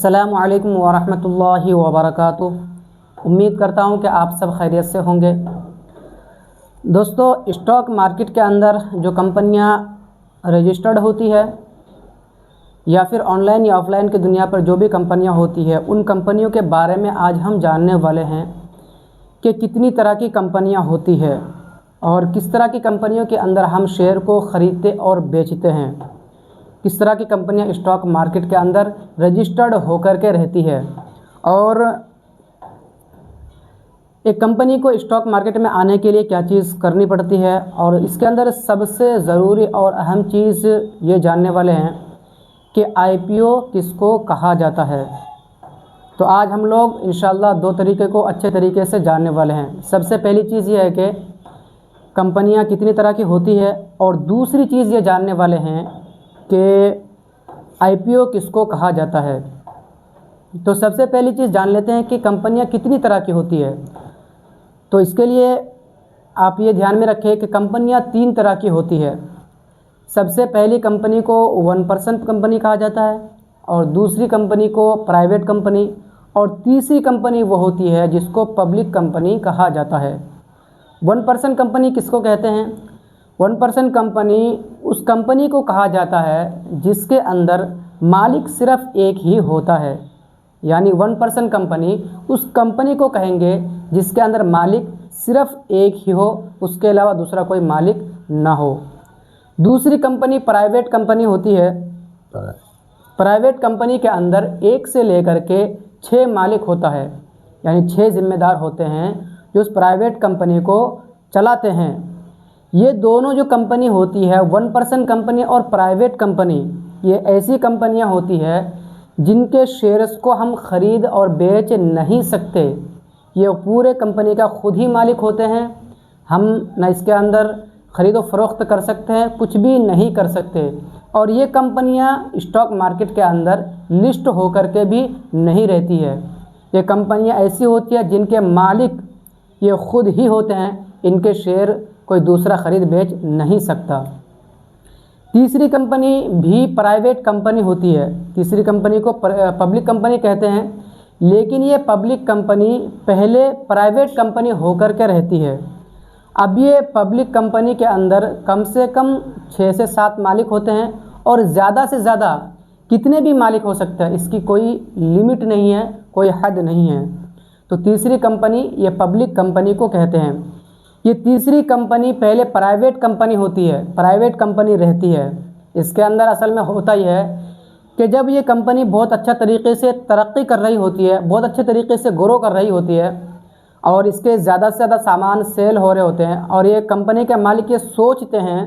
अस्सलामु अलैकुम वरहमतुल्लाहि वबरकातुह। उम्मीद करता हूँ कि आप सब खैरियत से होंगे। दोस्तों, स्टॉक मार्केट के अंदर जो कंपनियाँ रजिस्टर्ड होती है या फिर ऑनलाइन या ऑफलाइन की दुनिया पर जो भी कंपनियाँ होती है, उन कंपनियों के बारे में आज हम जानने वाले हैं कि कितनी तरह की कंपनियाँ होती है और किस तरह की कंपनियों के अंदर हम शेयर को ख़रीदते और बेचते हैं, किस तरह की कंपनियां स्टॉक मार्केट के अंदर रजिस्टर्ड होकर के रहती है और एक कंपनी को स्टॉक मार्केट में आने के लिए क्या चीज़ करनी पड़ती है। और इसके अंदर सबसे ज़रूरी और अहम चीज़ ये जानने वाले हैं कि आईपीओ किसको कहा जाता है। तो आज हम लोग इंशाल्लाह दो तरीके को अच्छे तरीके से जानने वाले हैं। सबसे पहली चीज़ ये है कि कंपनियां कितनी तरह की होती है और दूसरी चीज़ ये जानने वाले हैं कि आईपीओ किसको कहा जाता है। तो सबसे पहली चीज़ जान लेते हैं कि कंपनियां कितनी तरह की होती है। तो इसके लिए आप ये ध्यान में रखें कि कंपनियां तीन तरह की होती है। सबसे पहली कंपनी को 1% कंपनी कहा जाता है और दूसरी कंपनी को प्राइवेट कंपनी और तीसरी कंपनी वो होती है जिसको पब्लिक कंपनी कहा जाता है। 1% कंपनी किसको कहते हैं? 1% कंपनी उस कंपनी को कहा जाता है जिसके अंदर मालिक सिर्फ एक ही होता है। यानी 1% कंपनी उस कंपनी को कहेंगे जिसके अंदर मालिक सिर्फ एक ही हो, उसके अलावा दूसरा कोई मालिक ना हो। दूसरी कंपनी प्राइवेट कंपनी होती है। प्राइवेट कंपनी के अंदर 1 से लेकर के 6 मालिक होता है, यानी 6 जिम्मेदार होते हैं जो उस प्राइवेट कंपनी को चलाते हैं। ये दोनों जो कंपनी होती है 1% कंपनी और प्राइवेट कंपनी, ये ऐसी कंपनियां होती है जिनके शेयर्स को हम ख़रीद और बेच नहीं सकते। ये पूरे कंपनी का खुद ही मालिक होते हैं। हम न इसके अंदर ख़रीदो फरोख्त कर सकते हैं, कुछ भी नहीं कर सकते। और ये कंपनियां स्टॉक मार्केट के अंदर लिस्ट होकर के भी नहीं रहती है। ये कंपनियां ऐसी होती है जिनके मालिक ये खुद ही होते हैं, इनके शेयर कोई दूसरा ख़रीद बेच नहीं सकता। तीसरी कंपनी भी प्राइवेट कंपनी होती है। तीसरी कंपनी को पब्लिक कंपनी कहते हैं, लेकिन ये पब्लिक कंपनी पहले प्राइवेट कंपनी होकर के रहती है। अब ये पब्लिक कंपनी के अंदर कम से कम 6 से 7 मालिक होते हैं और ज़्यादा से ज़्यादा कितने भी मालिक हो सकते हैं, इसकी कोई लिमिट नहीं है, कोई हद नहीं है। तो तीसरी कंपनी ये पब्लिक कंपनी को कहते हैं। ये तीसरी कंपनी पहले प्राइवेट कंपनी होती है, प्राइवेट कंपनी रहती है। इसके अंदर असल में होता ही है कि जब ये कंपनी बहुत अच्छा तरीके से तरक्की कर रही होती है, बहुत अच्छे तरीके से ग्रो कर रही होती है और इसके ज़्यादा से ज़्यादा सामान सेल हो रहे होते हैं और ये कंपनी के मालिक ये सोचते हैं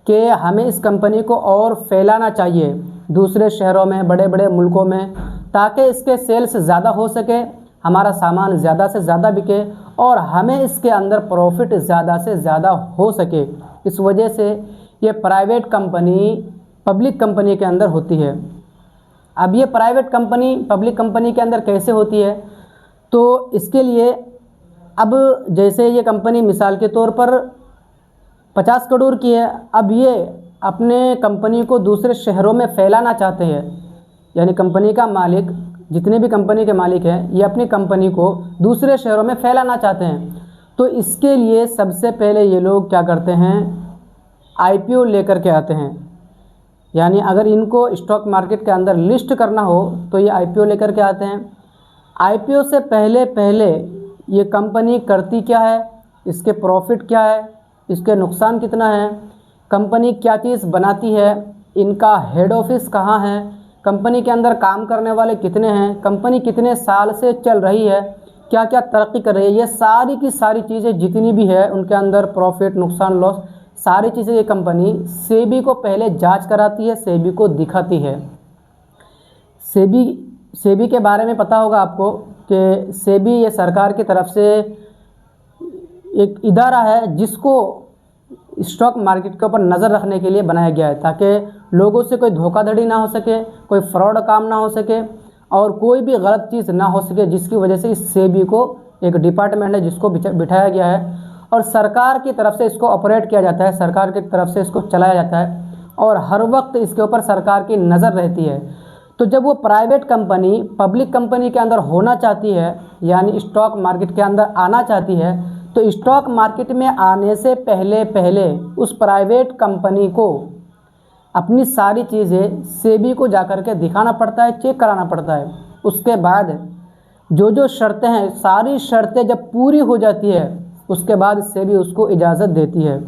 कि हमें इस कंपनी को और फैलाना चाहिए दूसरे शहरों में, बड़े बड़े मुल्कों में, ताकि इसके सेल्स ज़्यादा हो सके, हमारा सामान ज़्यादा से ज़्यादा बिके और हमें इसके अंदर प्रॉफिट ज़्यादा से ज़्यादा हो सके। इस वजह से ये प्राइवेट कंपनी पब्लिक कंपनी के अंदर होती है। अब ये प्राइवेट कंपनी पब्लिक कंपनी के अंदर कैसे होती है? तो इसके लिए अब जैसे ये कंपनी मिसाल के तौर पर 50 करोड़ की है, अब ये अपने कंपनी को दूसरे शहरों में फैलाना चाहते हैं। यानी कंपनी का मालिक, जितने भी कंपनी के मालिक हैं, ये अपनी कंपनी को दूसरे शहरों में फैलाना चाहते हैं। तो इसके लिए सबसे पहले ये लोग क्या करते हैं, आईपीओ लेकर के आते हैं। यानी अगर इनको स्टॉक मार्केट के अंदर लिस्ट करना हो तो ये आईपीओ लेकर के आते हैं। आईपीओ से पहले ये कंपनी करती क्या है, इसके प्रॉफिट क्या है, इसके नुकसान कितना है, कंपनी क्या चीज़ बनाती है, इनका हेड ऑफिस कहाँ है, कंपनी के अंदर काम करने वाले कितने हैं, कंपनी कितने साल से चल रही है, क्या क्या तरक्की कर रही है, ये सारी की सारी चीज़ें जितनी भी है उनके अंदर प्रॉफिट, नुकसान, लॉस, सारी चीज़ें ये कंपनी सेबी को पहले जांच कराती है, सेबी को दिखाती है। सेबी के बारे में पता होगा आपको कि सेबी ये सरकार की तरफ से एक इदारा है जिसको स्टॉक मार्केट के ऊपर नज़र रखने के लिए बनाया गया है, ताकि लोगों से कोई धोखाधड़ी ना हो सके, कोई फ्रॉड काम ना हो सके और कोई भी गलत चीज़ ना हो सके, जिसकी वजह से इस सेबी को एक डिपार्टमेंट है जिसको बिठाया गया है और सरकार की तरफ से इसको ऑपरेट किया जाता है, सरकार की तरफ से इसको चलाया जाता है और हर वक्त इसके ऊपर सरकार की नज़र रहती है। तो जब वो प्राइवेट कंपनी पब्लिक कंपनी के अंदर होना चाहती है, यानी स्टॉक मार्केट के अंदर आना चाहती है, तो स्टॉक मार्केट में आने से पहले पहले उस प्राइवेट कंपनी को अपनी सारी चीज़ें सेबी को जाकर के दिखाना पड़ता है, चेक कराना पड़ता है। उसके बाद जो जो शर्तें हैं, सारी शर्तें जब पूरी हो जाती है, उसके बाद सेबी उसको इजाज़त देती है।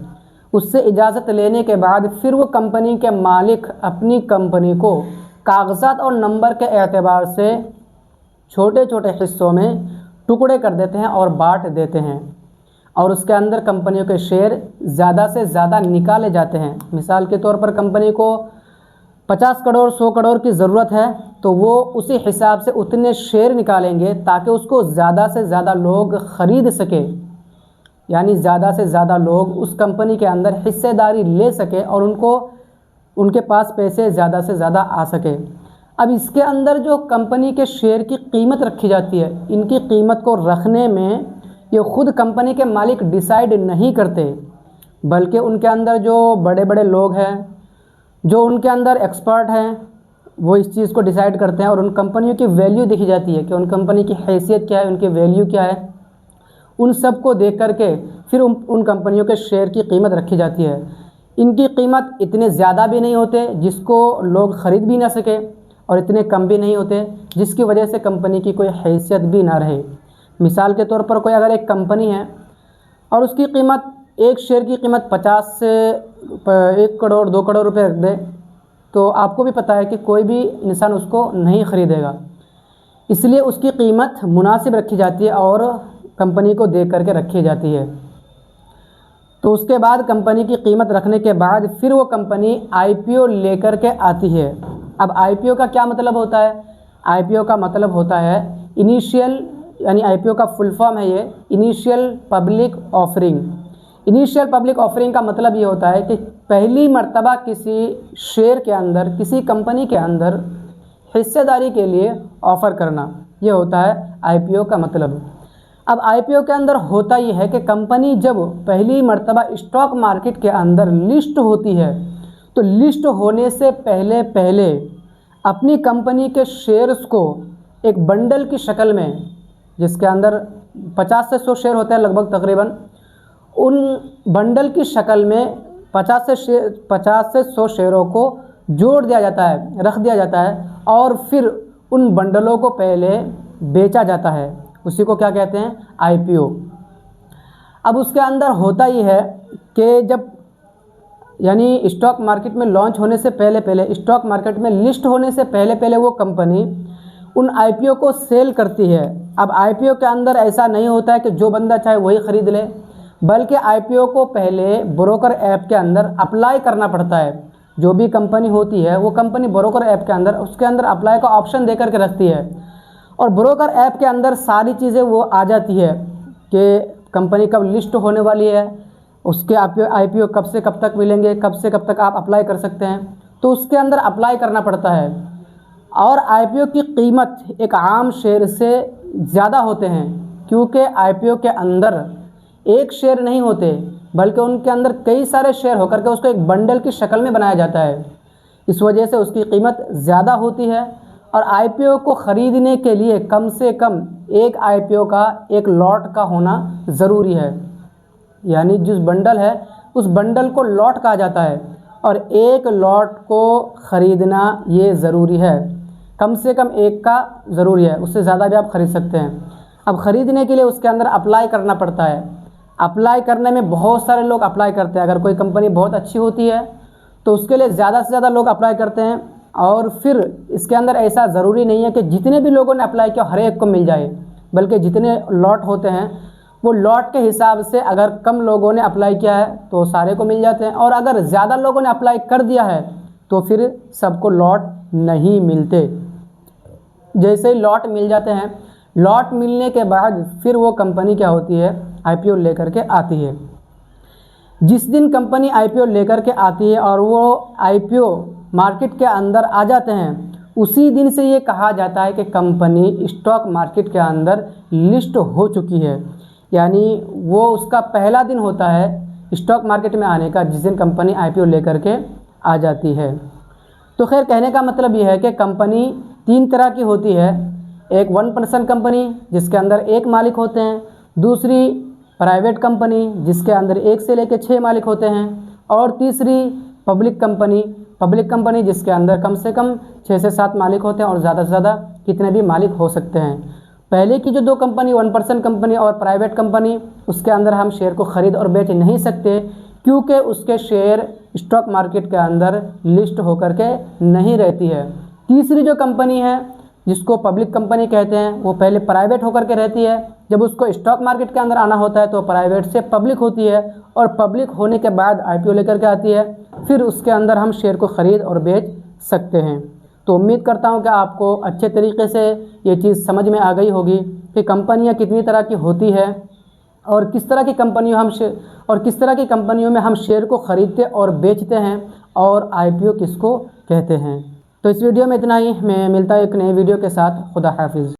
उससे इजाज़त लेने के बाद फिर वो कंपनी के मालिक अपनी कंपनी को कागज़ात और नंबर के एतबार से छोटे छोटे हिस्सों में टुकड़े कर देते हैं और बांट देते हैं, और उसके अंदर कंपनियों के शेयर ज़्यादा से ज़्यादा निकाले जाते हैं। मिसाल के तौर पर कंपनी को 50 करोड़ 100 करोड़ की ज़रूरत है, तो वो उसी हिसाब से उतने शेयर निकालेंगे ताकि उसको ज़्यादा से ज़्यादा लोग ख़रीद सके, यानी ज़्यादा से ज़्यादा लोग उस कंपनी के अंदर हिस्सेदारी ले सके और उनके पास पैसे ज़्यादा से ज़्यादा आ सके। अब इसके अंदर जो कंपनी के शेयर की कीमत रखी जाती है, इनकी कीमत को रखने में ये खुद कंपनी के मालिक डिसाइड नहीं करते, बल्कि उनके अंदर जो बड़े बड़े लोग हैं, जो उनके अंदर एक्सपर्ट हैं, वो इस चीज़ को डिसाइड करते हैं। और उन कंपनियों की वैल्यू देखी जाती है कि उन कंपनी की हैसियत क्या है, उनकी वैल्यू क्या है। उन सब को देख करके फिर उन कंपनियों के शेयर की कीमत रखी जाती है। इनकी कीमत इतने ज़्यादा भी नहीं होते जिसको लोग ख़रीद भी ना सके, और इतने कम भी नहीं होते जिसकी वजह से कंपनी की कोई हैसियत भी ना रहे। मिसाल के तौर पर कोई अगर एक कंपनी है और उसकी कीमत, एक शेयर की कीमत 50 से 1 करोड़ 2 करोड़ रुपए रख दे, तो आपको भी पता है कि कोई भी इंसान उसको नहीं ख़रीदेगा। इसलिए उसकी कीमत मुनासिब रखी जाती है और कंपनी को देख करके रखी जाती है। तो उसके बाद कंपनी की कीमत रखने के बाद फिर वो कंपनी आईपीओ लेकर के आती है। अब आईपीओ का क्या मतलब होता है? आईपीओ का मतलब होता है इनिशियल, यानी आईपीओ का फुल फॉर्म है ये initial public offering. Initial public offering का मतलब ये होता है कि पहली मर्तबा किसी शेयर के अंदर, किसी कंपनी के अंदर हिस्सेदारी के लिए ऑफ़र करना, ये होता है आईपीओ का मतलब। अब आईपीओ के अंदर होता ये है कि कंपनी जब पहली मर्तबा स्टॉक मार्केट के अंदर लिस्ट होती है, तो लिस्ट होने से पहले पहले अपनी कंपनी के शेयर्स को एक बंडल की शक्ल में, जिसके अंदर 50 से 100 शेयर होते हैं लगभग तकरीबन, उन बंडल की शक्ल में 50 से 100 शेयरों को जोड़ दिया जाता है, रख दिया जाता है, और फिर उन बंडलों को पहले बेचा जाता है। उसी को क्या कहते हैं? आईपीओ। अब उसके अंदर होता ये है कि जब, यानी स्टॉक मार्केट में लॉन्च होने से पहले पहले, स्टॉक मार्केट में लिस्ट होने से पहले पहले वो कंपनी उन आईपीओ को सेल करती है। अब आईपीओ के अंदर ऐसा नहीं होता है कि जो बंदा चाहे वही ख़रीद ले, बल्कि आईपीओ को पहले ब्रोकर ऐप के अंदर अप्लाई करना पड़ता है। जो भी कंपनी होती है वो कंपनी ब्रोकर ऐप के अंदर, उसके अंदर अप्लाई का ऑप्शन दे करके रखती है, और ब्रोकर ऐप के अंदर सारी चीज़ें वो आ जाती है कि कंपनी कब लिस्ट होने वाली है, उसके आईपीओ कब से कब तक मिलेंगे, कब से कब तक आप अप्लाई कर सकते हैं। तो उसके अंदर अप्लाई करना पड़ता है। और आईपीओ की कीमत एक आम शेयर से ज़्यादा होते हैं, क्योंकि आईपीओ के अंदर एक शेयर नहीं होते, बल्कि उनके अंदर कई सारे शेयर होकर के उसको एक बंडल की शक्ल में बनाया जाता है। इस वजह से उसकी कीमत ज़्यादा होती है। और आईपीओ को ख़रीदने के लिए कम से कम एक आईपीओ का एक लॉट का होना ज़रूरी है, यानी जिस बंडल है उस बंडल को लॉट कहा जाता है, और एक लॉट को ख़रीदना ये ज़रूरी है। कम से कम एक का ज़रूरी है, उससे ज़्यादा भी आप ख़रीद सकते हैं। अब ख़रीदने के लिए उसके अंदर अप्लाई करना पड़ता है। अप्लाई करने में बहुत सारे लोग अप्लाई करते हैं। अगर कोई कंपनी बहुत अच्छी होती है तो उसके लिए ज़्यादा से ज़्यादा लोग अप्लाई करते हैं। और फिर इसके अंदर ऐसा ज़रूरी नहीं है कि जितने भी लोगों ने अप्लाई किया हर एक को मिल जाए, बल्कि जितने लॉट होते हैं वो लॉट के हिसाब से, अगर कम लोगों ने अप्लाई किया है तो सारे को मिल जाते हैं, और अगर ज़्यादा लोगों ने अप्लाई कर दिया है तो फिर सबको लॉट नहीं मिलते। जैसे ही लॉट मिल जाते हैं, लॉट मिलने के बाद फिर वो कंपनी क्या होती है, आईपीओ लेकर के आती है। जिस दिन कंपनी आईपीओ लेकर के आती है और वो आईपीओ मार्केट के अंदर आ जाते हैं, उसी दिन से ये कहा जाता है कि कंपनी स्टॉक मार्केट के अंदर लिस्ट हो चुकी है। यानी वो उसका पहला दिन होता है स्टॉक मार्केट में आने का, जिस दिन कंपनी आईपीओ लेकर के आ जाती है। तो खैर कहने का मतलब ये है कि कंपनी 3 तरह की होती है। एक 1 पर्सन कंपनी जिसके अंदर 1 मालिक होते हैं, दूसरी प्राइवेट कंपनी जिसके अंदर 1 से लेकर 6 मालिक होते हैं, और तीसरी पब्लिक कंपनी जिसके अंदर कम से कम 6 से 7 मालिक होते हैं और ज़्यादा से ज़्यादा कितने भी मालिक हो सकते हैं। पहले की जो 2 कंपनी 1 पर्सन कंपनी और प्राइवेट कंपनी, उसके अंदर हम शेयर को ख़रीद और बेच नहीं सकते क्योंकि उसके शेयर स्टॉक मार्केट के अंदर लिस्ट होकर के नहीं रहती है। तीसरी जो कंपनी है जिसको पब्लिक कंपनी कहते हैं, वो पहले प्राइवेट होकर के रहती है, जब उसको स्टॉक मार्केट के अंदर आना होता है तो प्राइवेट से पब्लिक होती है और पब्लिक होने के बाद आईपीओ लेकर के आती है, फिर उसके अंदर हम शेयर को ख़रीद और बेच सकते हैं। तो उम्मीद करता हूं कि आपको अच्छे तरीके से ये चीज़ समझ में आ गई होगी कि कंपनियां कितनी तरह की होती है और किस तरह की कंपनियों में हम शेयर को ख़रीदते और बेचते हैं और आईपीओ किसको कहते हैं। तो इस वीडियो में इतना ही। मैं मिलता हूं एक नए वीडियो के साथ। खुदा हाफिज़।